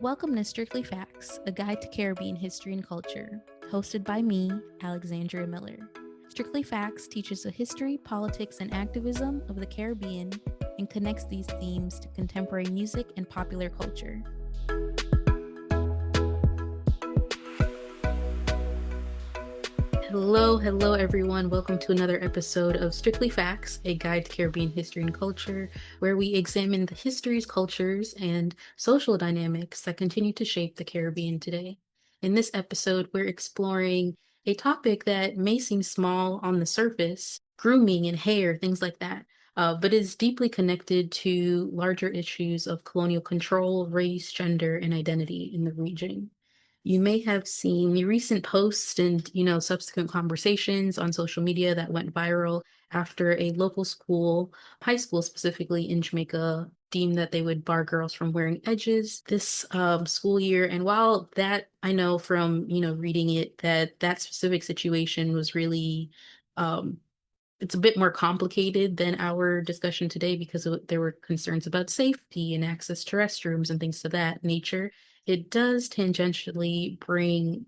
Welcome to Strictly Facts, a guide to Caribbean history and culture, hosted by me, Alexandria Miller. Strictly Facts teaches the history, politics, and activism of the Caribbean and connects these themes to contemporary music and popular culture. Hello, everyone. Welcome to another episode of Strictly Facts, a guide to Caribbean history and culture, where we examine the histories, cultures, and social dynamics that continue to shape the Caribbean today. In this episode, we're exploring a topic that may seem small on the surface, grooming and hair, things like that, but is deeply connected to larger issues of colonial control, race, gender, and identity in the region. You may have seen the recent posts and, subsequent conversations on social media that went viral after a local school, high school specifically in Jamaica, deemed that they would bar girls from wearing edges this school year. And while that, I know from, reading it, that specific situation was really, um, it's a bit more complicated than our discussion today because there were concerns about safety and access to restrooms and things of that nature. It does tangentially bring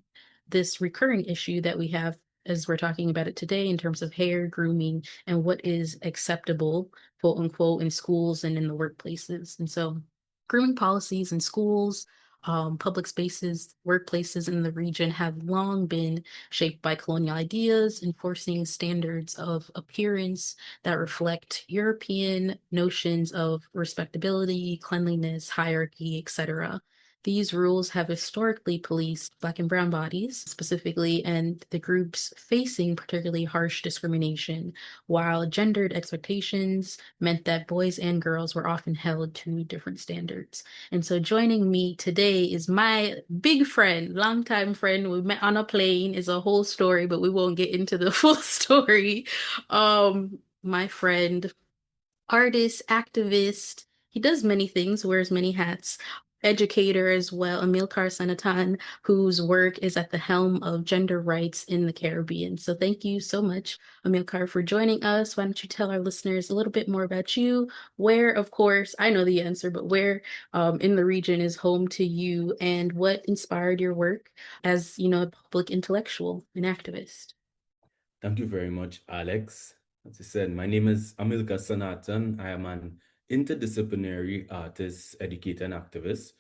this recurring issue that we have as we're talking about it today in terms of hair, grooming, and what is acceptable, quote unquote, in schools and in the workplaces. And so, grooming policies in schools, public spaces, workplaces in the region have long been shaped by colonial ideas, enforcing standards of appearance that reflect European notions of respectability, cleanliness, hierarchy, etc. These rules have historically policed Black and Brown bodies specifically, and the groups facing particularly harsh discrimination, while gendered expectations meant that boys and girls were often held to different standards. And so joining me today is my big friend, longtime friend. We met on a plane, is a whole story, but we won't get into the full story. My friend, artist, activist. He does many things, wears many hats. Educator as well, amilcar sanatan, whose work is at the helm of gender rights in the Caribbean. So thank you so much, Amilcar, for joining us. Why don't you tell our listeners a little bit more about you? Where, of course, I know the answer, but where in the region is home to you, and what inspired your work as, a public intellectual and activist? Thank you very much, Alex. As I said, my name is Amilcar Sanatan. I am an interdisciplinary artist, educator, and activist.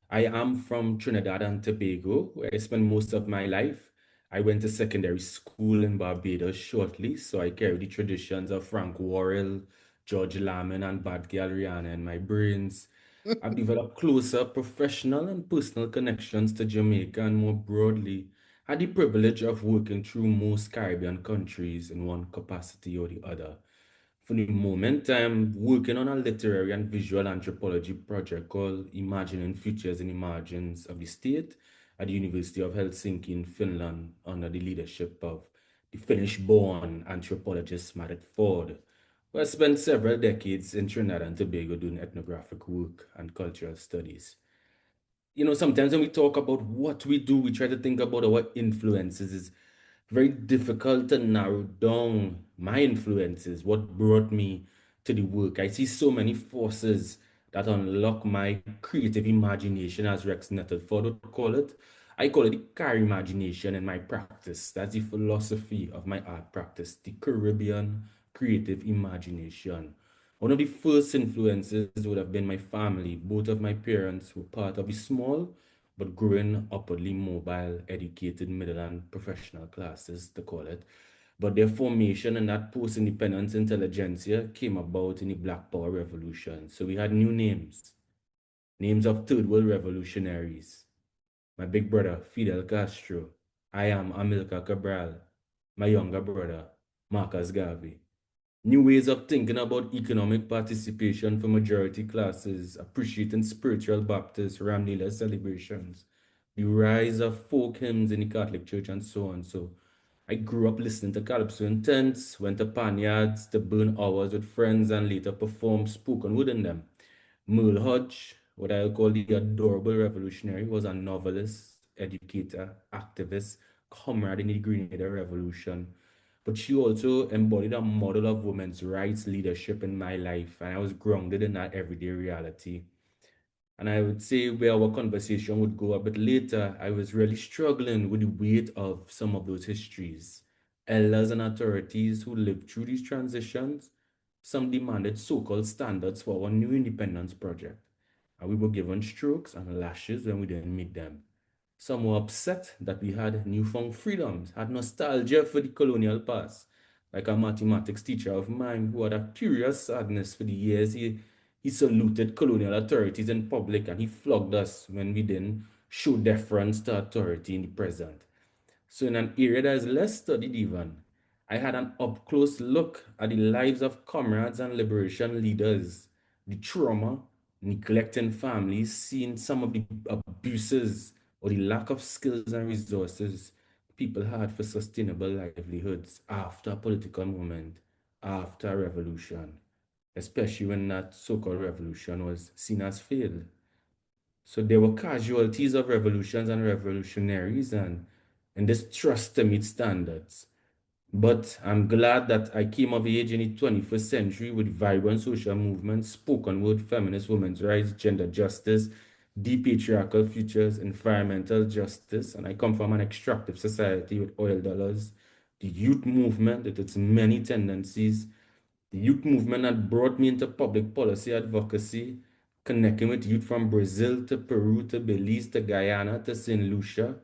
I am from Trinidad and Tobago, where I spent most of my life. I went to secondary school in Barbados shortly, so I carry the traditions of Frank Worrell, George Lamin, and Bad Gal Rihanna in my brains. I've developed closer professional and personal connections to Jamaica and more broadly, had the privilege of working through most Caribbean countries in one capacity or the other. For the moment, I'm working on a literary and visual anthropology project called Imagining Futures in the Margins of the State at the University of Helsinki in Finland under the leadership of the Finnish-born anthropologist Marit Ford, who has spent several decades in Trinidad and Tobago doing ethnographic work and cultural studies. Sometimes when we talk about what we do, we try to think about our influences. It's very difficult to narrow down my influences, what brought me to the work. I see so many forces that unlock my creative imagination, as Rex Nettleford would call it. I call it the car imagination in my practice. That's the philosophy of my art practice, the Caribbean creative imagination. One of the first influences would have been my family. Both of my parents were part of the small but growing upwardly mobile, educated middle and professional classes, to call it. But their formation and that post-independence intelligentsia came about in the Black Power Revolution. So we had new names, names of third world revolutionaries. My big brother, Fidel Castro. I am Amilcar Cabral. My younger brother, Marcus Garvey. New ways of thinking about economic participation for majority classes, appreciating spiritual Baptist Ramnila celebrations, the rise of folk hymns in the Catholic Church, and so on. So I grew up listening to calypso in tents, went to panyards to burn hours with friends, and later performed spoken word in them. Merle Hodge, what I'll call the adorable revolutionary, was a novelist, educator, activist, comrade in the Grenada Revolution. But she also embodied a model of women's rights leadership in my life, and I was grounded in that everyday reality. And I would say where our conversation would go a bit later, I was really struggling with the weight of some of those histories. Elders and authorities who lived through these transitions, some demanded so-called standards for our new independence project. And we were given strokes and lashes when we didn't meet them. Some were upset that we had newfound freedoms, had nostalgia for the colonial past, like a mathematics teacher of mine who had a curious sadness for the years he saluted colonial authorities in public and he flogged us when we didn't show deference to authority in the present. So, in an area that is less studied, even, I had an up close look at the lives of comrades and liberation leaders, the trauma, neglect in families, seeing some of the abuses or the lack of skills and resources people had for sustainable livelihoods after a political moment, after a revolution, especially when that so called revolution was seen as failed. So there were casualties of revolutions and revolutionaries and this trust to meet standards. But I'm glad that I came of age in the 21st century with vibrant social movements, spoken word, feminist women's rights, gender justice, depatriarchal futures, environmental justice. And I come from an extractive society with oil dollars. The youth movement, with its many tendencies, the youth movement had brought me into public policy advocacy, connecting with youth from Brazil to Peru to Belize to Guyana to St. Lucia.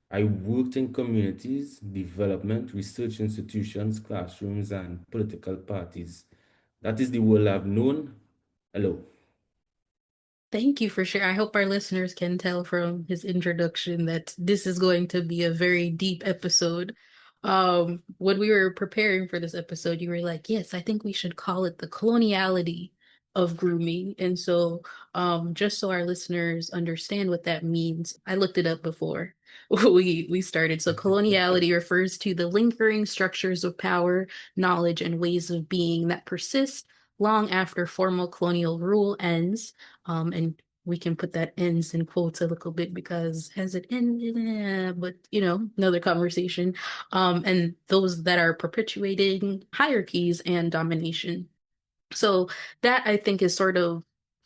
I worked in communities, development, research institutions, classrooms, and political parties. That is the world I've known. Hello. Thank you for sharing. I hope our listeners can tell from his introduction that this is going to be a very deep episode. When we were preparing for this episode, you were like, yes, I think we should call it the coloniality of grooming. And so, just so our listeners understand what that means, I looked it up before we started. So coloniality refers to the lingering structures of power, knowledge, and ways of being that persist long after formal colonial rule ends, and we can put that ends in quotes a little bit because has it ended? But another conversation. And those that are perpetuating hierarchies and domination. So that I think is sort of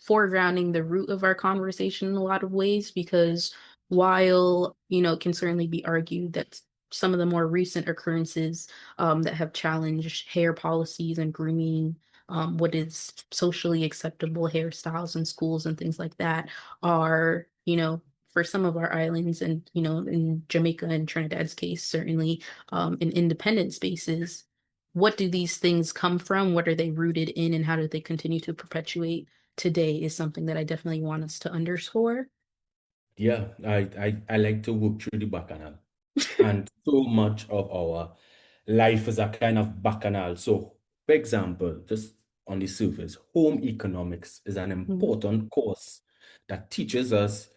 foregrounding the root of our conversation in a lot of ways, because while, it can certainly be argued that some of the more recent occurrences that have challenged hair policies and grooming, what is socially acceptable hairstyles in schools and things like that are, for some of our islands and, in Jamaica and Trinidad's case, certainly in independent spaces, what do these things come from? What are they rooted in? And how do they continue to perpetuate today is something that I definitely want us to underscore. Yeah, I like to work through the bacchanal. And so much of our life is a kind of bacchanal. So, for example, just on the surface, home economics is an Mhm. important course that teaches us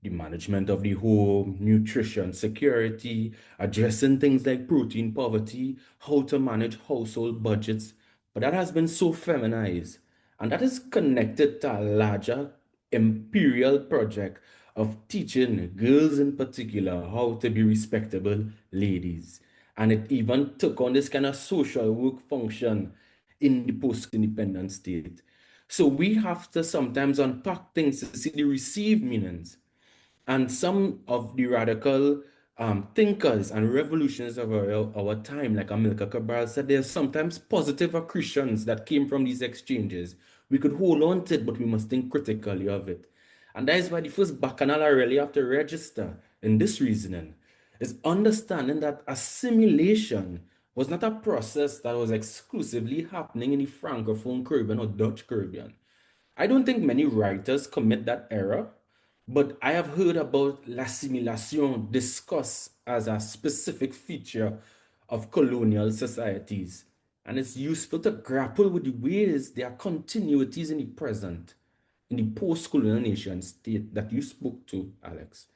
the management of the home, nutrition, security, addressing things like protein poverty, how to manage household budgets. But that has been so feminized, and that is connected to a larger imperial project of teaching girls in particular how to be respectable ladies. And it even took on this kind of social work function in the post-independent state. So we have to sometimes unpack things to see the received meanings. And some of the radical thinkers and revolutions of our time, like Amilcar said, there's sometimes positive accretions that came from these exchanges. We could hold on to it, but we must think critically of it. And that is why the first bacchanal I really have to register in this reasoning is understanding that assimilation was not a process that was exclusively happening in the Francophone Caribbean or Dutch Caribbean. I don't think many writers commit that error, but I have heard about l'assimilation discussed as a specific feature of colonial societies. And it's useful to grapple with the ways there are continuities in the present, in the post colonial nation state that you spoke to, Alex,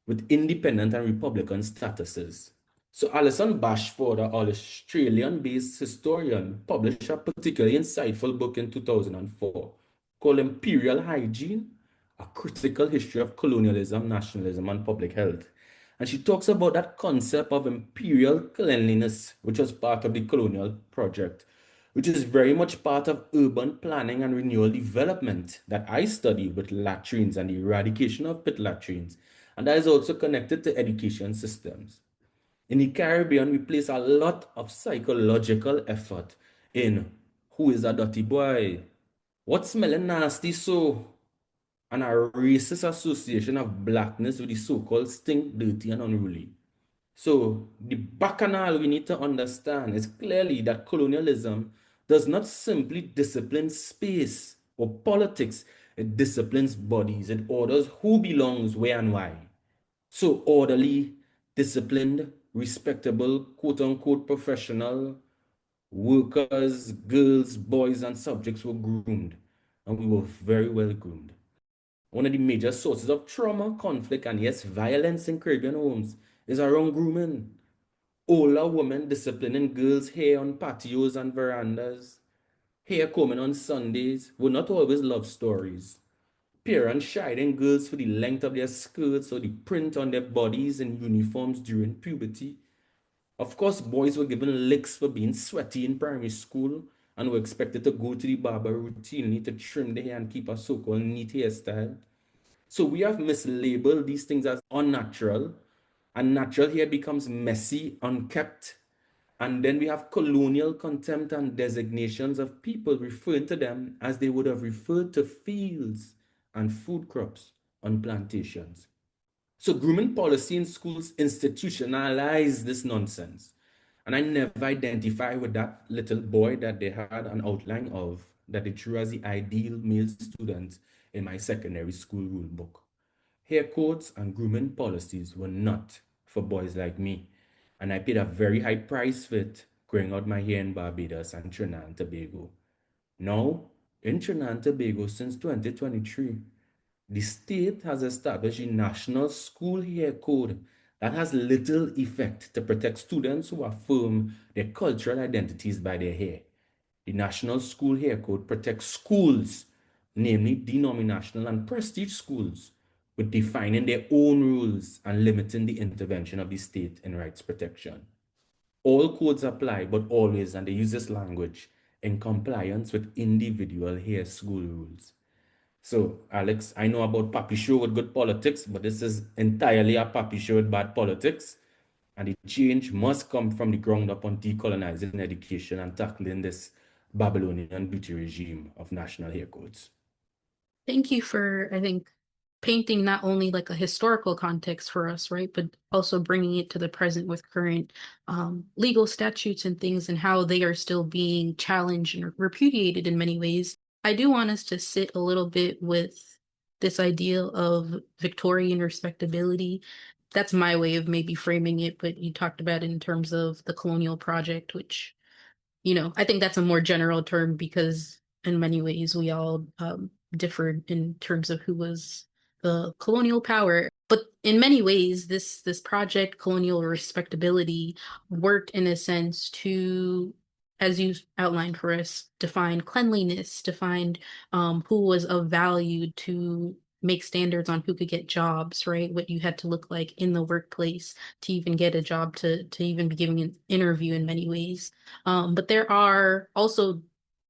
with independent and republican statuses. So Alison Bashford, an Australian-based historian, published a particularly insightful book in 2004 called Imperial Hygiene, A Critical History of Colonialism, Nationalism, and Public Health. And she talks about that concept of imperial cleanliness, which was part of the colonial project, which is very much part of urban planning and renewal development that I study with latrines and the eradication of pit latrines. And that is also connected to education systems. In the Caribbean, we place a lot of psychological effort in who is a dirty boy, what's smelling nasty so, and a racist association of blackness with the so-called stink, dirty, and unruly. So the bacchanal we need to understand is clearly that colonialism does not simply discipline space or politics, it disciplines bodies, it orders who belongs where and why. So orderly, disciplined, respectable, quote unquote professional workers, girls, boys, and subjects were groomed, and we were very well groomed. One of the major sources of trauma, conflict, and yes, violence in Caribbean homes is around grooming. Older women disciplining girls' hair on patios and verandas, hair combing on Sundays were not always love stories. Parents chiding girls for the length of their skirts or the print on their bodies in uniforms during puberty. Of course, boys were given licks for being sweaty in primary school and were expected to go to the barber routinely to trim their hair and keep a so-called neat hairstyle. So we have mislabeled these things as unnatural, and natural hair becomes messy, unkept, and then we have colonial contempt and designations of people referring to them as they would have referred to fields and food crops on plantations. So grooming policy in schools institutionalize this nonsense. And I never identify with that little boy that they had an outline of that they drew as the ideal male student in my secondary school rule book. Hair codes and grooming policies were not for boys like me, and I paid a very high price for it growing out my hair in Barbados and Trinidad and Tobago. Now, in Trinidad and Tobago since 2023, the state has established a national school hair code that has little effect to protect students who affirm their cultural identities by their hair. The National School Hair Code protects schools, namely denominational and prestige schools, with defining their own rules and limiting the intervention of the state in rights protection. All codes apply, but always, and they use this language, in compliance with individual hair school rules. So, Alex, I know about Papi Show with good politics, but this is entirely a Papi Show with bad politics. And the change must come from the ground up on decolonizing education and tackling this Babylonian beauty regime of national hair codes. Thank you for, I think, painting not only like a historical context for us, right, but also bringing it to the present with current legal statutes and things and how they are still being challenged and repudiated in many ways. I do want us to sit a little bit with this idea of Victorian respectability. That's my way of maybe framing it, but you talked about it in terms of the colonial project, which I think that's a more general term because in many ways we all differed in terms of who was the colonial power. But in many ways, this project, Colonial Respectability, worked in a sense to, as you outlined for us, define cleanliness, define who was of value, to make standards on who could get jobs, right? What you had to look like in the workplace to even get a job, to even be giving an interview in many ways. But there are also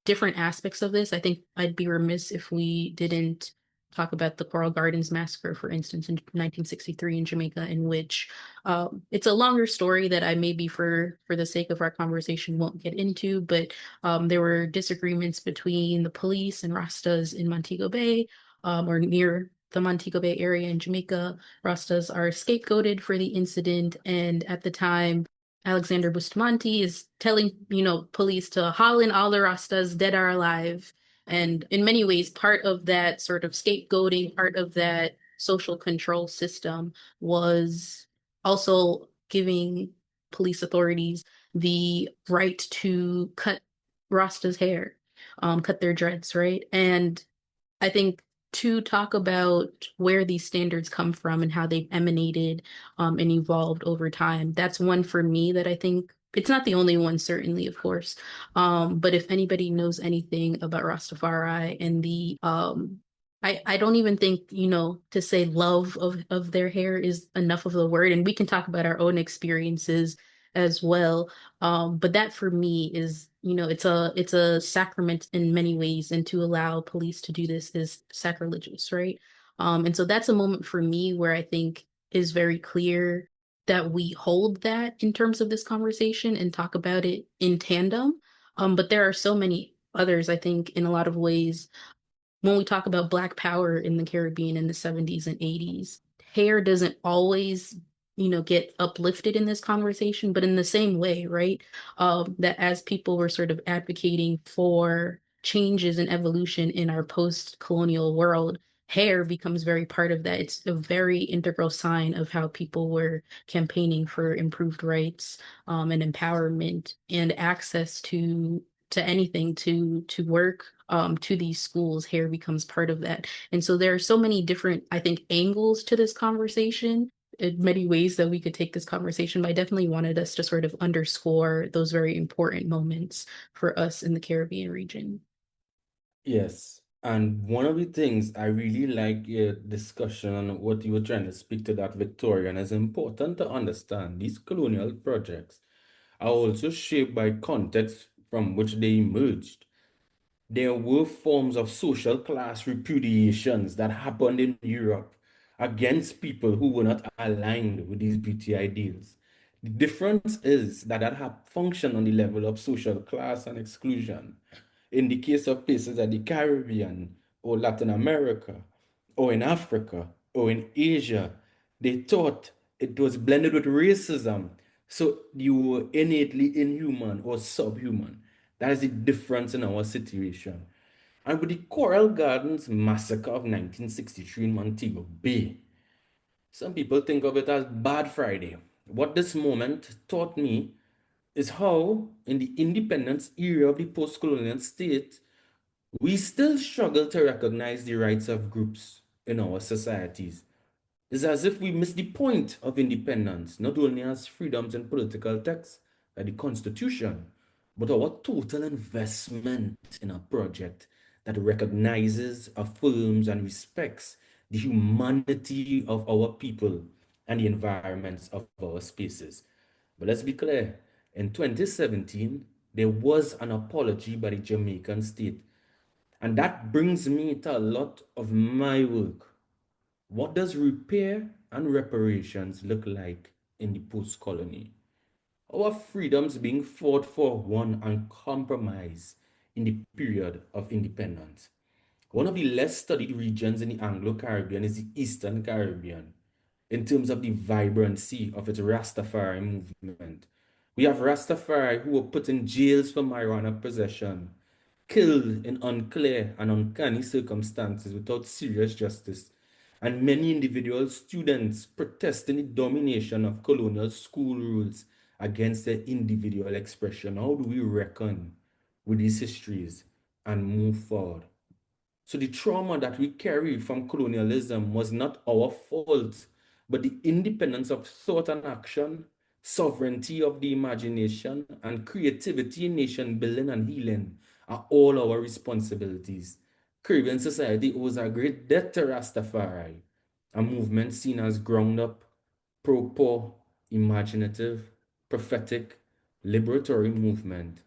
different aspects of this. I think I'd be remiss if we didn't talk about the Coral Gardens Massacre, for instance, in 1963 in Jamaica, in which it's a longer story that I maybe for the sake of our conversation won't get into, but there were disagreements between the police and Rastas in Montego Bay, or near the Montego Bay area in Jamaica. Rastas are scapegoated for the incident, and at the time, Alexander Bustamante is telling, police to haul in all the Rastas, dead or alive. And in many ways, part of that sort of scapegoating, part of that social control system was also giving police authorities the right to cut Rasta's hair, cut their dreads, right? And I think to talk about where these standards come from and how they've emanated and evolved over time, that's one for me that I think it's not the only one, certainly, of course. But if anybody knows anything about Rastafari and the I don't even think, to say love of their hair is enough of the word. And we can talk about our own experiences as well. But that for me is, it's a sacrament in many ways, and to allow police to do this is sacrilegious, right? And so that's a moment for me where I think is very clear that we hold that in terms of this conversation and talk about it in tandem. But there are so many others, I think, in a lot of ways when we talk about Black power in the Caribbean in the 70s and 80s, hair doesn't always, get uplifted in this conversation, but in the same way, right? That as people were sort of advocating for changes and evolution in our post-colonial world, hair becomes very part of that. It's a very integral sign of how people were campaigning for improved rights, and empowerment and access to anything, to work, to these schools. Hair becomes part of that. And so there are so many different, I think, angles to this conversation, in many ways that we could take this conversation, but I definitely wanted us to sort of underscore those very important moments for us in the Caribbean region. Yes. And one of the things I really like your discussion on what you were trying to speak to that Victorian is important to understand these colonial projects are also shaped by context from which they emerged. There were forms of social class repudiations that happened in Europe against people who were not aligned with these beauty ideals. The difference is that functioned on the level of social class and exclusion. In the case of places like the Caribbean or Latin America or in Africa or in Asia, they thought it was blended with racism. So you were innately inhuman or subhuman. That is the difference in our situation. And with the Coral Gardens massacre of 1963 in Montego Bay, some people think of it as Bad Friday. What this moment taught me is how, in the independence era of the post colonial state, we still struggle to recognize the rights of groups in our societies. It's as if we miss the point of independence, not only as freedoms in political texts like the Constitution, but our total investment in a project that recognizes, affirms, and respects the humanity of our people and the environments of our spaces. But let's be clear, in 2017, there was an apology by the Jamaican state. And that brings me to a lot of my work. What does repair and reparations look like in the post colony? Our freedoms being fought for, won, and compromised in the period of independence. One of the less studied regions in the Anglo Caribbean is the Eastern Caribbean in terms of the vibrancy of its Rastafari movement. We have Rastafari who were put in jails for marijuana possession, killed in unclear and uncanny circumstances without serious justice, and many individual students protesting the domination of colonial school rules against their individual expression. How do we reckon with these histories and move forward? So the trauma that we carry from colonialism was not our fault, but the independence of thought and action, sovereignty of the imagination, and creativity in nation building and healing are all our responsibilities. Caribbean society owes a great debt to Rastafari, a movement seen as ground up, pro-poor, imaginative, prophetic, liberatory movement,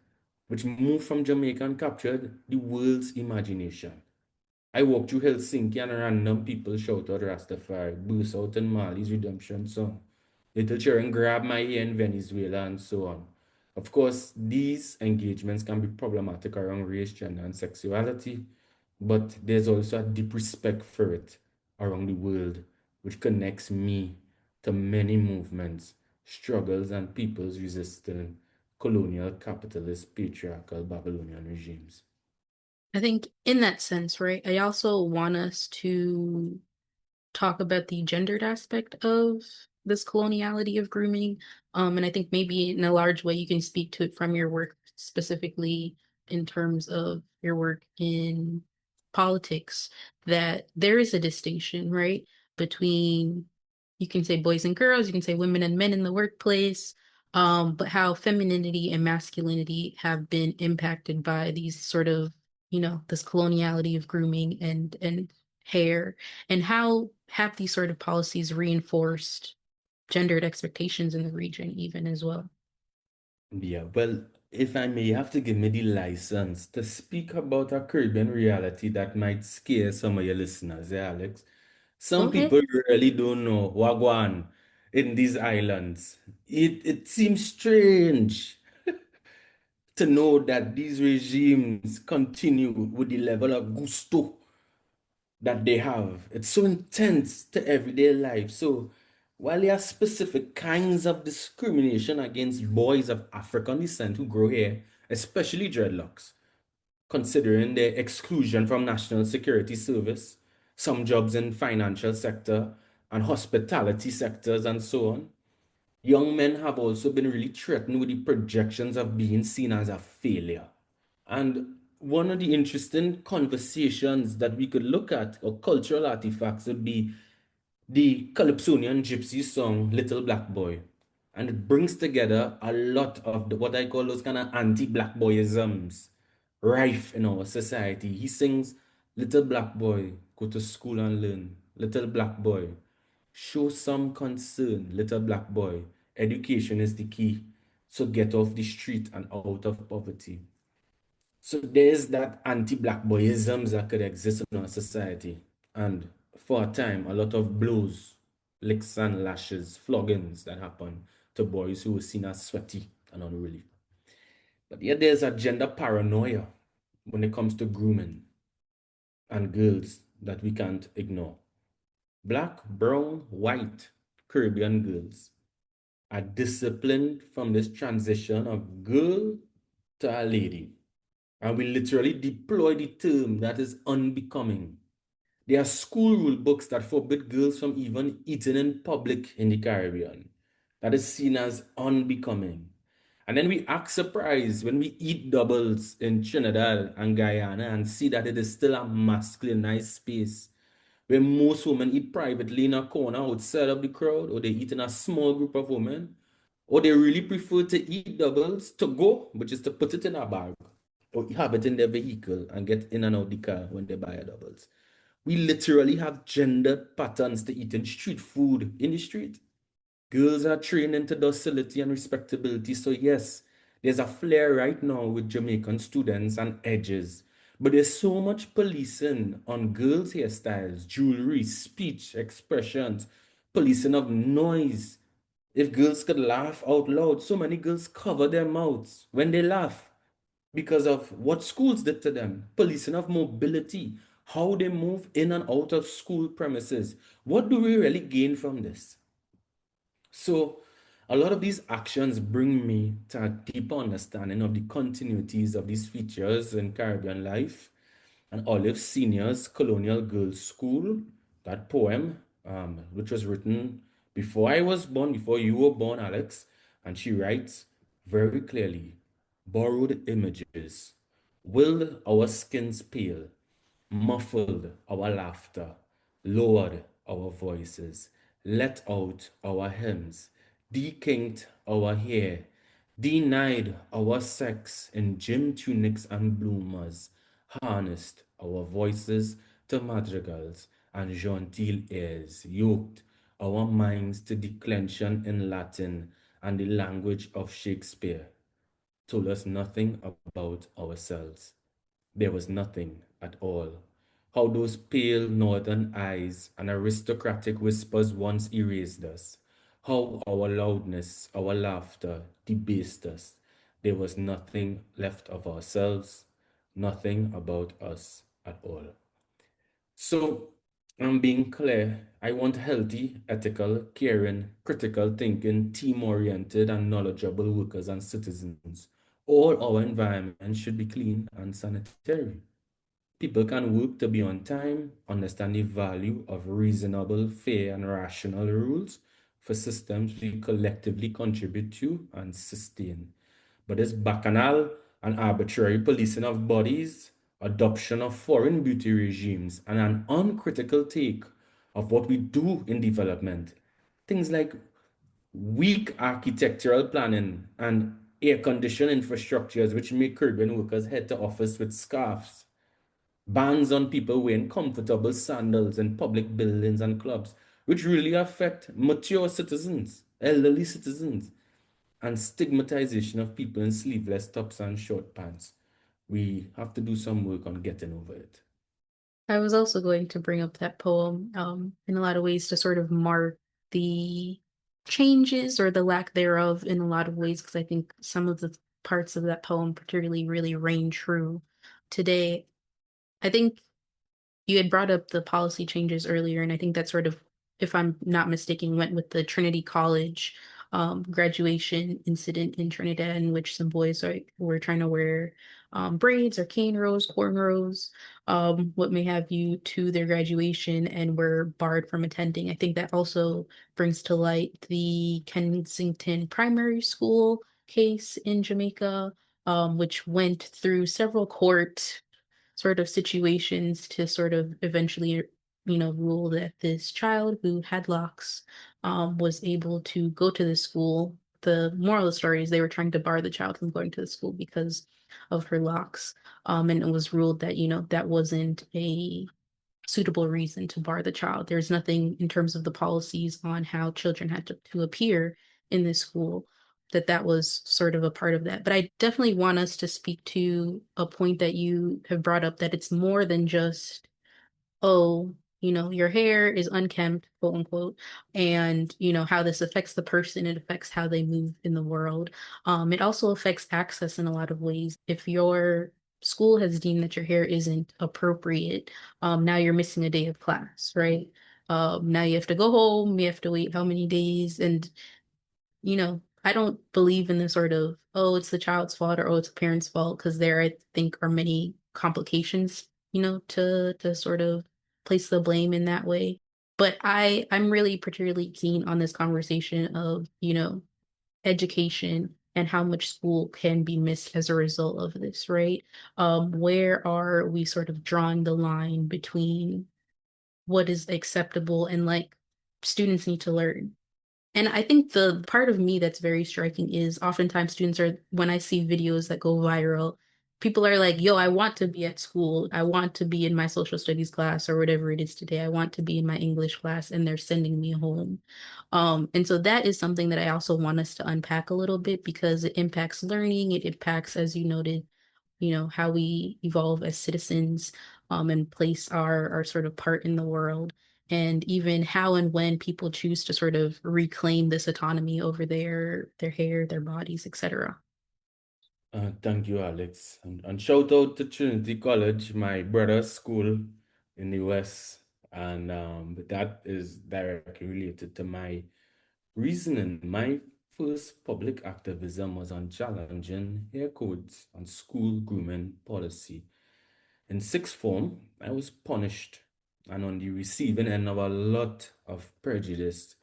which moved from Jamaica and captured the world's imagination. I walked through Helsinki and random people shout out Rastafari, burst out in Mali's redemption song. Little children grab my ear in Venezuela and so on. Of course, these engagements can be problematic around race, gender, and sexuality, but there's also a deep respect for it around the world, which connects me to many movements, struggles, and peoples resisting colonial, capitalist, patriarchal Babylonian regimes. I think in that sense, right, I also want us to talk about the gendered aspect of this coloniality of grooming. And I think maybe in a large way you can speak to it from your work, specifically in terms of your work in politics, that there is a distinction, right, between, you can say boys and girls, you can say women and men in the workplace, but how femininity and masculinity have been impacted by these sort of, this coloniality of grooming and hair, and how have these sort of policies reinforced gendered expectations in the region even as well? Yeah, well, if I may have to give me the license to speak about a Caribbean reality that might scare some of your listeners, yeah, Alex. Go Some ahead. people really don't know Wagwan in these islands. It seems strange to know that these regimes continue with the level of gusto that they have. It's so intense to everyday life. So while there are specific kinds of discrimination against boys of African descent who grow here, especially dreadlocks, considering their exclusion from national security service, some jobs in financial sector and hospitality sectors and so on, young men have also been really threatened with the projections of being seen as a failure. And one of the interesting conversations that we could look at, or cultural artifacts, would be the Calypsonian gypsy song Little Black Boy. And it brings together a lot of what I call those kind of anti-black boyisms rife in our society. He sings, Little black boy, go to school and learn. Little black boy, show some concern. Little black boy, education is the key. So get off the street and out of poverty. So there's that anti-black boyisms that could exist in our society. And for a time, a lot of blows, licks and lashes, floggings that happen to boys who were seen as sweaty and unruly. But yet there's a gender paranoia when it comes to grooming and girls that we can't ignore. Black, brown, white Caribbean girls are disciplined from this transition of girl to a lady. And we literally deploy the term that is unbecoming. There are school rule books that forbid girls from even eating in public in the Caribbean. That is seen as unbecoming. And then we act surprised when we eat doubles in Trinidad and Guyana and see that it is still a masculinized space where most women eat privately in a corner outside of the crowd, or they eat in a small group of women, or they really prefer to eat doubles to go, which is to put it in a bag or have it in their vehicle and get in and out the car when they buy a doubles. We literally have gendered patterns to eating street food in the street. Girls are trained into docility and respectability. So, yes, there's a flare right now with Jamaican students and edges. But there's so much policing on girls' hairstyles, jewelry, speech, expressions, policing of noise. If girls could laugh out loud, so many girls cover their mouths when they laugh because of what schools did to them, policing of mobility, how they move in and out of school premises. What do we really gain from this? So, a lot of these actions bring me to a deeper understanding of the continuities of these features in Caribbean life. And Olive Senior's Colonial Girls' School, that poem, which was written before I was born, before you were born, Alex, and she writes very clearly, borrowed images, willed our skins pale, muffled our laughter, lowered our voices, let out our hymns, dekinked our hair, denied our sex in gym tunics and bloomers, harnessed our voices to madrigals and genteel airs, yoked our minds to declension in Latin and the language of Shakespeare, told us nothing about ourselves. There was nothing at all. How those pale northern eyes and aristocratic whispers once erased us. How our loudness, our laughter debased us. There was nothing left of ourselves, nothing about us at all. So, I'm being clear. I want healthy, ethical, caring, critical thinking, team oriented, and knowledgeable workers and citizens. All our environments should be clean and sanitary. People can work to be on time, understand the value of reasonable, fair, and rational rules for systems we collectively contribute to and sustain. But this bacchanal and arbitrary policing of bodies, adoption of foreign beauty regimes, and an uncritical take of what we do in development, things like weak architectural planning and air-conditioned infrastructures which make Caribbean workers head to office with scarves, bans on people wearing comfortable sandals in public buildings and clubs, which really affect mature citizens, elderly citizens. and stigmatization of people in sleeveless tops and short pants. We have to do some work on getting over it. I was also going to bring up that poem, in a lot of ways to sort of mark the changes or the lack thereof in a lot of ways, because I think some of the parts of that poem particularly really reign true today. I think you had brought up the policy changes earlier, and I think that sort of, if I'm not mistaken, went with the Trinity College graduation incident in Trinidad, in which some boys were trying to wear braids or cane rows, cornrows, what may have you, to their graduation and were barred from attending. I think that also brings to light the Kensington primary school case in Jamaica, which went through several court sort of situations to sort of eventually, rule that this child who had locks was able to go to the school. The moral of the story is they were trying to bar the child from going to the school because of her locks. And it was ruled that, that wasn't a suitable reason to bar the child. There's nothing in terms of the policies on how children had to appear in this school, that was sort of a part of that. But I definitely want us to speak to a point that you have brought up, that it's more than just, oh, your hair is unkempt, quote unquote, and how this affects the person, it affects how they move in the world. It also affects access in a lot of ways. If your school has deemed that your hair isn't appropriate, now you're missing a day of class, right? Now you have to go home, you have to wait how many days, and I don't believe in the sort of, oh, it's the child's fault or oh, it's the parent's fault, because there I think are many complications, to sort of place the blame in that way. But I'm really particularly keen on this conversation of, education and how much school can be missed as a result of this, right? Where are we sort of drawing the line between what is acceptable and like students need to learn? And I think the part of me that's very striking is oftentimes students are, when I see videos that go viral, people are like, yo, I want to be at school. I want to be in my social studies class or whatever it is today. I want to be in my English class, and they're sending me home. And so that is something that I also want us to unpack a little bit, because it impacts learning. It impacts, as you noted, how we evolve as citizens, and place our sort of part in the world, and even how and when people choose to sort of reclaim this autonomy over their hair, their bodies, etc. Thank you, Alex. And shout out to Trinity College, my brother's school in the US. And but that is directly related to my reasoning. My first public activism was on challenging hair codes and school grooming policy. In sixth form, I was punished and on the receiving end of a lot of prejudice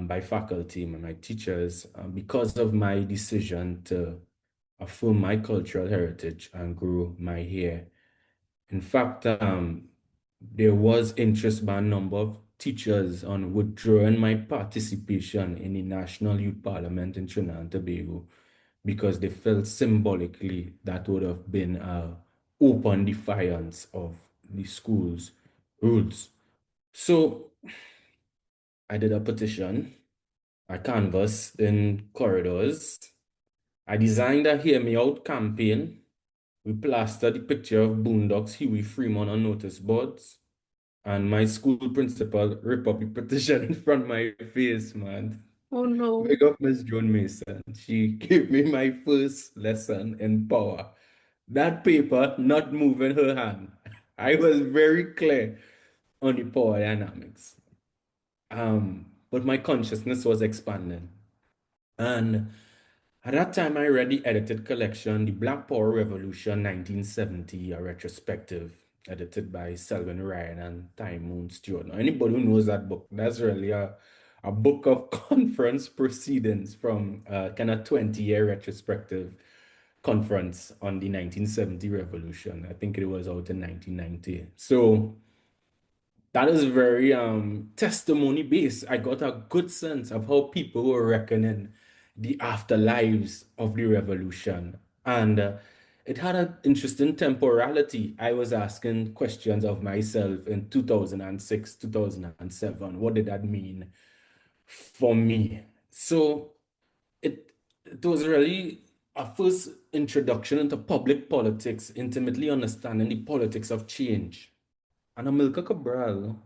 by faculty and my teachers because of my decision to affirm my cultural heritage and grow my hair. In fact, there was interest by a number of teachers on withdrawing my participation in the National Youth Parliament in Trinidad and Tobago because they felt symbolically that would have been open defiance of the school's rules. So I did a petition, a canvas in corridors. I designed a Hear Me Out campaign. We plastered the picture of Boondocks Huey Freeman on notice boards. And my school principal ripped up the petition in front of my face, man. Oh no. Big up Miss Joan Mason. She gave me my first lesson in power. That paper not moving her hand. I was very clear on the power dynamics. But my consciousness was expanding. And at that time, I read the edited collection, The Black Power Revolution 1970, a retrospective, edited by Selwyn Ryan and Tyrone Stewart. Now, anybody who knows that book, that's really a book of conference proceedings from kind of 20-year retrospective conference on the 1970 revolution. I think it was out in 1990. So that is very testimony based. I got a good sense of how people were reckoning the afterlives of the revolution. And it had an interesting temporality. I was asking questions of myself in 2006, 2007. What did that mean for me? So it it was really a first introduction into public politics, intimately understanding the politics of change. And Amilcar Cabral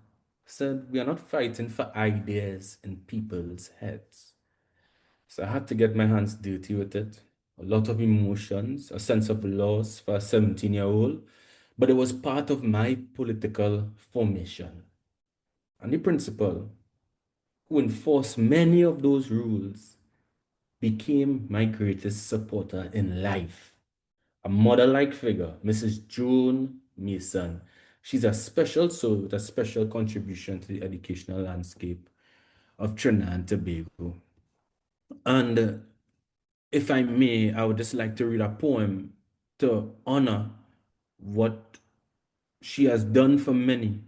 said, "We are not fighting for ideas in people's heads." So I had to get my hands dirty with it. A lot of emotions, a sense of loss for a 17-year-old, but it was part of my political formation. And the principal who enforced many of those rules became my greatest supporter in life. A mother-like figure, Mrs. Joan Mason. She's a special soul with a special contribution to the educational landscape of Trinidad and Tobago. And if I may, I would just like to read a poem to honor what she has done for many,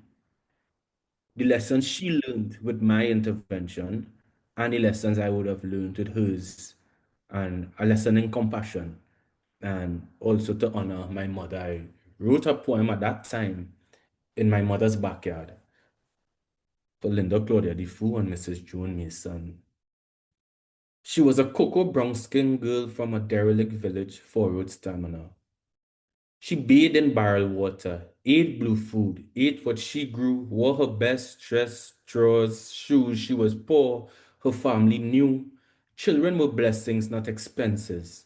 the lessons she learned with my intervention, and the lessons I would have learned with hers, and a lesson in compassion, and also to honor my mother. I wrote a poem at that time in my mother's backyard for Linda Claudia Defoe and Mrs. Joan Mason. She was a cocoa brown skinned girl from a derelict village, Four Road Stamina. She bathed in barrel water, ate blue food, ate what she grew, wore her best dress, drawers, shoes. She was poor, her family knew. Children were blessings, not expenses.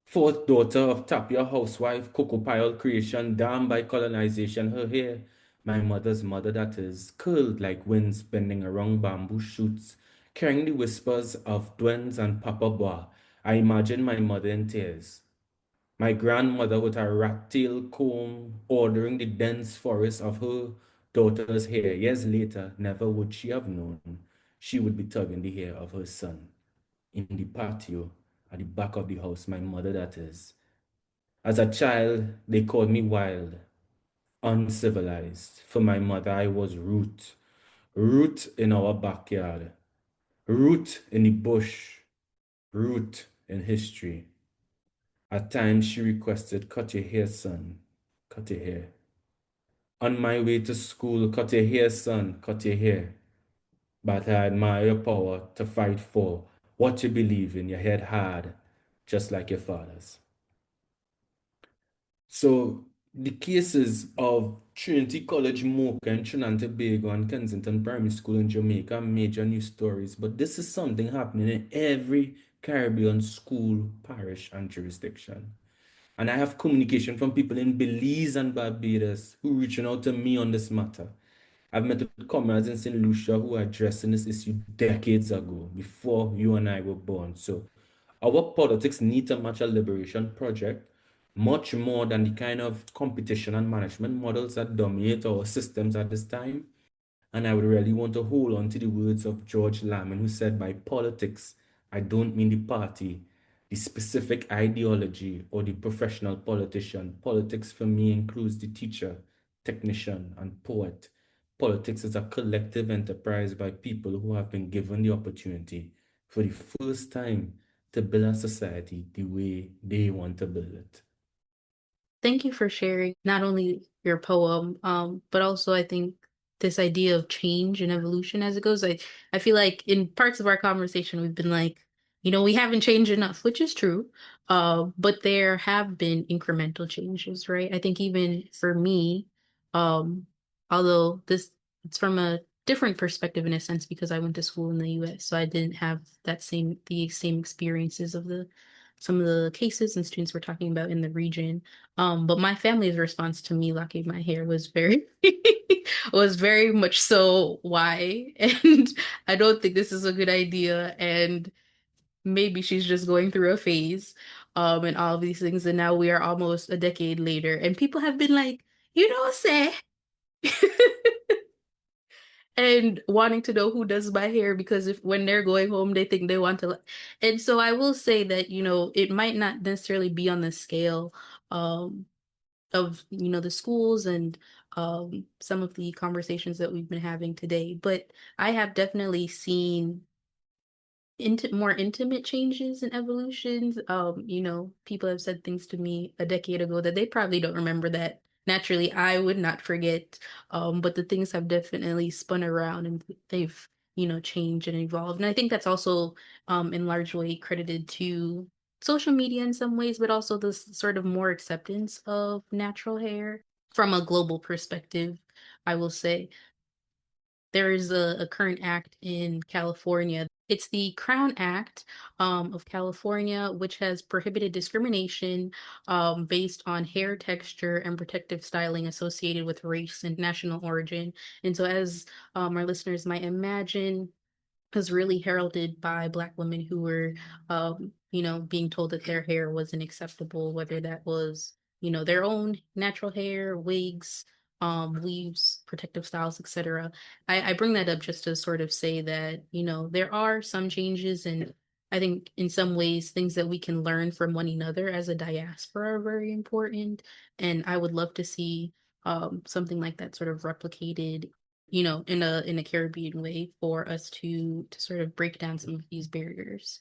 Fourth daughter of Tapia housewife, cocoa pile creation, damned by colonization, her hair, my mother's mother that is, curled like winds bending around bamboo shoots, carrying the whispers of twins and Papa Bois. I imagine my mother in tears. My grandmother with a rat-tail comb ordering the dense forest of her daughter's hair. Years later, never would she have known she would be tugging the hair of her son in the patio at the back of the house, my mother that is. As a child, they called me wild, uncivilized. For my mother, I was root, root in our backyard, root in the bush, root in history. At times, she requested, "Cut your hair, son, cut your hair." On my way to school, "Cut your hair, son, cut your hair." But I admire your power to fight for what you believe in, your head hard, just like your father's. So the cases of Trinity College, Mocha, and Trinidad and Tobago, and Kensington Primary School in Jamaica are major news stories, but this is something happening in every Caribbean school, parish, and jurisdiction. And I have communication from people in Belize and Barbados who reaching out to me on this matter. I've met with comrades in St. Lucia who are addressing this issue decades ago, before you and I were born. So our politics need to match a liberation project much more than the kind of competition and management models that dominate our systems at this time. And I would really want to hold on to the words of George Lamin, who said, "By politics, I don't mean the party, the specific ideology, or the professional politician. Politics for me includes the teacher, technician, and poet. Politics is a collective enterprise by people who have been given the opportunity for the first time to build a society the way they want to build it." Thank you for sharing not only your poem, but also I think this idea of change and evolution as it goes. I feel like in parts of our conversation we've been like, we haven't changed enough, which is true. But there have been incremental changes, right? I think even for me, um, although this it's from a different perspective in a sense because I went to school in the US, so I didn't have the same experiences of the some of the cases and students we're talking about in the region. But my family's response to me locking my hair was very was very much so why? And I don't think this is a good idea. And maybe she's just going through a phase, and all of these things. And now we are almost a decade later, and people have been like, say, and wanting to know who does my hair because if when they're going home, they think they want to. And so I will say that, it might not necessarily be on the scale, um, of the schools and some of the conversations that we've been having today, but I have definitely seen more intimate changes and evolutions. People have said things to me a decade ago that they probably don't remember that. Naturally, I would not forget. But the things have definitely spun around and they've change and evolve. And I think that's also in large way credited to social media in some ways, but also this sort of more acceptance of natural hair from a global perspective, I will say. There is a current act in California. It's the Crown Act of California, which has prohibited discrimination based on hair texture and protective styling associated with race and national origin. And so, as our listeners might imagine, was really heralded by Black women who were, being told that their hair wasn't acceptable, whether that was, their own natural hair, wigs, weaves, protective styles, etc. I bring that up just to sort of say that, there are some changes, and I think in some ways things that we can learn from one another as a diaspora are very important. And I would love to see something like that sort of replicated in a Caribbean way for us to sort of break down some of these barriers.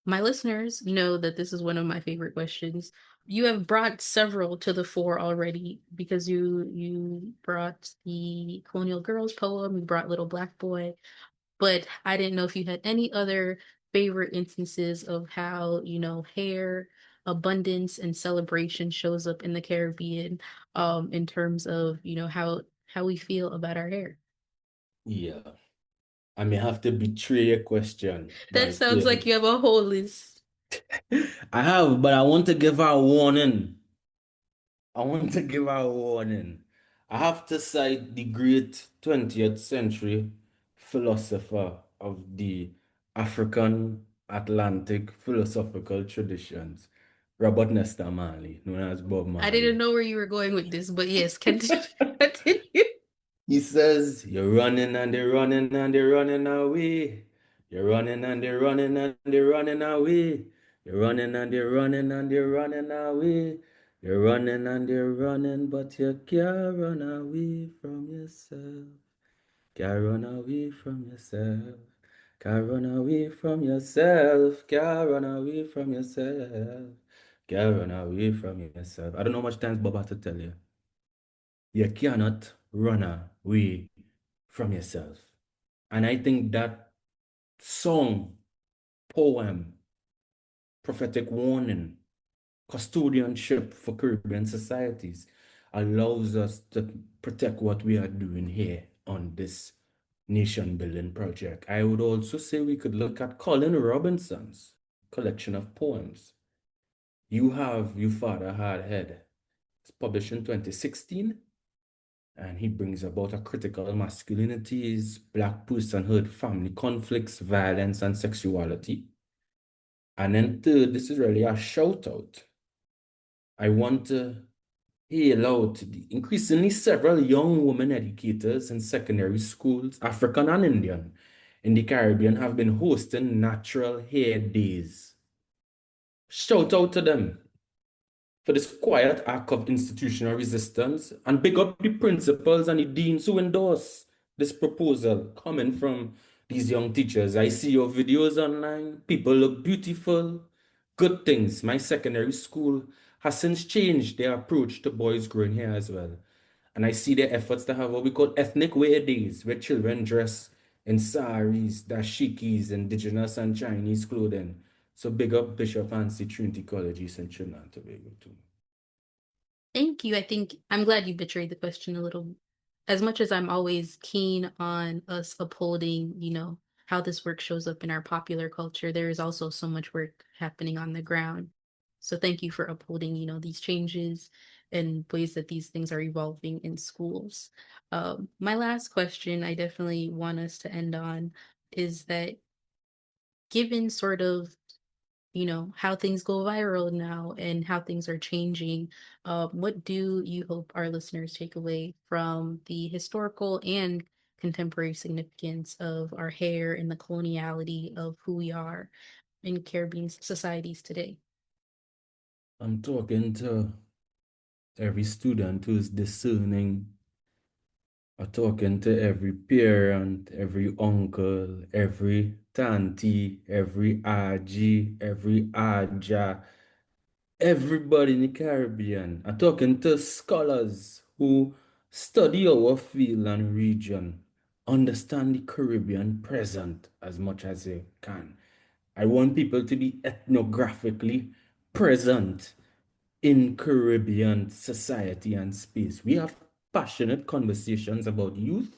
My listeners know that this is one of my favorite questions. You have brought several to the fore already because you brought the Colonial Girls poem, you brought Little Black Boy, but I didn't know if you had any other favorite instances of how, hair abundance and celebration shows up in the Caribbean, in terms of, how we feel about our hair. Yeah. I may have to betray a question That by sounds like saying you have a whole list. I have, but I want to give her a warning. I want to give her a warning. I have to cite the great 20th century philosopher of the African Atlantic philosophical traditions, Robert Nesta Marley, known as Bob I didn't Marley. know where you were going with this, but yes, continue. Continue. He says, you're running and they're running and they're running away. You're running and they're running and they're running away. You're running and they're running and they're running away. You're running and they're running, but you can't run away from yourself. Can't run away from yourself. Can't run away from yourself. Can't run away from yourself. Can't run away from yourself. I don't know how much times Bob had to tell you. You cannot run away from yourself. And I think that song, poem, prophetic warning, custodianship for Caribbean societies allows us to protect what we are doing here on this nation building project. I would also say we could look at Colin Robinson's collection of poems. You Have You Father Hard Head. It's published in 2016. And he brings about a critical masculinities, black personhood, family conflicts, violence, and sexuality. And then third, this is really a shout out. I want to hail out the increasingly several young women educators in secondary schools, African and Indian, in the Caribbean have been hosting natural hair days. Shout out to them for this quiet act of institutional resistance and big up the principals and the deans who endorse this proposal coming from these young teachers. I see your videos online. People look beautiful. Good things. My secondary school has since changed their approach to boys growing hair as well. And I see their efforts to have what we call ethnic wear days, where children dress in saris, dashikis, indigenous and Chinese clothing. So big up Bishop Ansi Trinity College, East Trinidad and Tobago too. Thank you. I think I'm glad you betrayed the question a little. As much as I'm always keen on us upholding, how this work shows up in our popular culture, there is also so much work happening on the ground. So thank you for upholding, these changes and ways that these things are evolving in schools. My last question I definitely want us to end on is that given sort of how things go viral now and how things are changing. What do you hope our listeners take away from the historical and contemporary significance of our hair and the coloniality of who we are in Caribbean societies today? I'm talking to every student who's discerning. I'm talking to every parent, every uncle, every tanty, every auntie, every aja, everybody in the Caribbean. I'm talking to scholars who study our field and region. understand the Caribbean present as much as you can. I want people to be ethnographically present in Caribbean society and space. We have passionate conversations about youth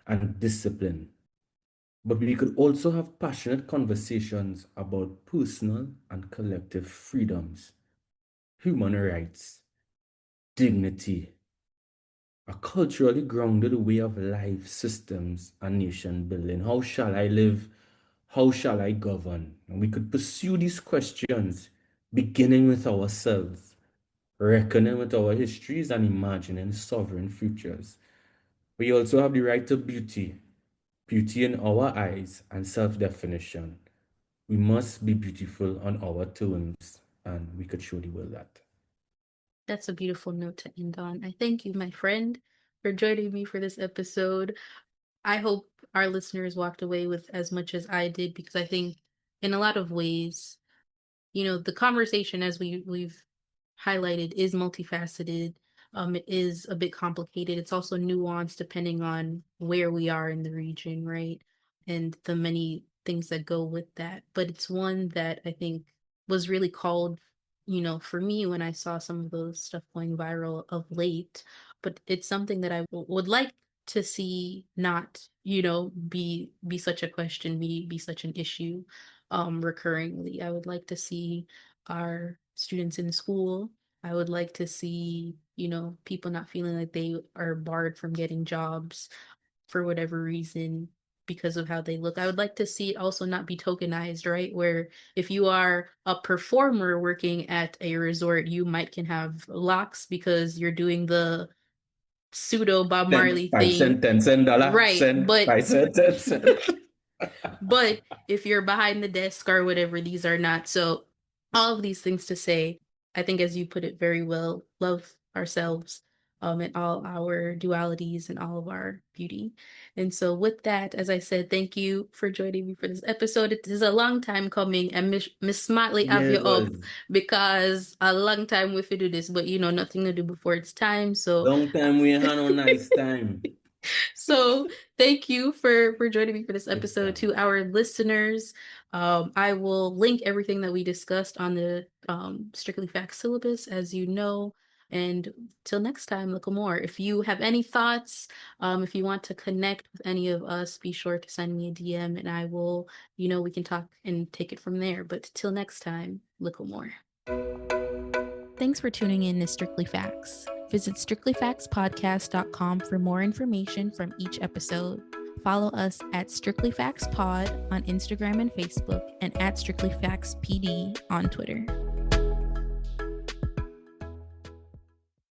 and discipline, but we could also have passionate conversations about personal and collective freedoms, human rights, dignity, a culturally grounded way of life, systems, and nation building. How shall I live? How shall I govern? And we could pursue these questions beginning with ourselves, reckoning with our histories, and imagining sovereign futures. We also have the right to beauty, beauty in our eyes and self-definition. We must be beautiful on our terms, and we could show the world that. That's a beautiful note to end on. I thank you, my friend, for joining me for this episode. I hope our listeners walked away with as much as I did, because I think in a lot of ways, the conversation, as we've highlighted, is multifaceted. It is a bit complicated. It's also nuanced depending on where we are in the region, right? And the many things that go with that. But it's one that I think was really called, for me when I saw some of those stuff going viral of late. But it's something that I would like to see not, be such a question, be such an issue recurringly. I would like to see our students in school. I would like to see, people not feeling like they are barred from getting jobs for whatever reason because of how they look. I would like to see it also not be tokenized, right? Where if you are a performer working at a resort, you might can have locks because you're doing the pseudo Bob Cent, Marley 5 cent, thing. 10 cent, dollar, Right. cent, But 5 cent, 10 cent. but if you're behind the desk or whatever, these are not. So all of these things to say, I think as you put it very well, love ourselves in all our dualities and all of our beauty. And so with that, as I said, thank you for joining me for this episode. It is a long time coming, and Miss Smartly Yeah, have you it up was. because a long time we do this, but nothing to do before it's time. So Long time we had a nice time. so thank you for joining me for this episode. Welcome. To our listeners, I will link everything that we discussed on the Strictly Facts syllabus, as you know. And till next time, look more. If you have any thoughts, if you want to connect with any of us, be sure to send me a DM, and I will, we can talk and take it from there. But till next time, look more. Thanks for tuning in to Strictly Facts. Visit strictlyfactspodcast.com for more information from each episode. Follow us at Strictly Facts Pod on Instagram and Facebook, and at Strictly Facts PD on Twitter.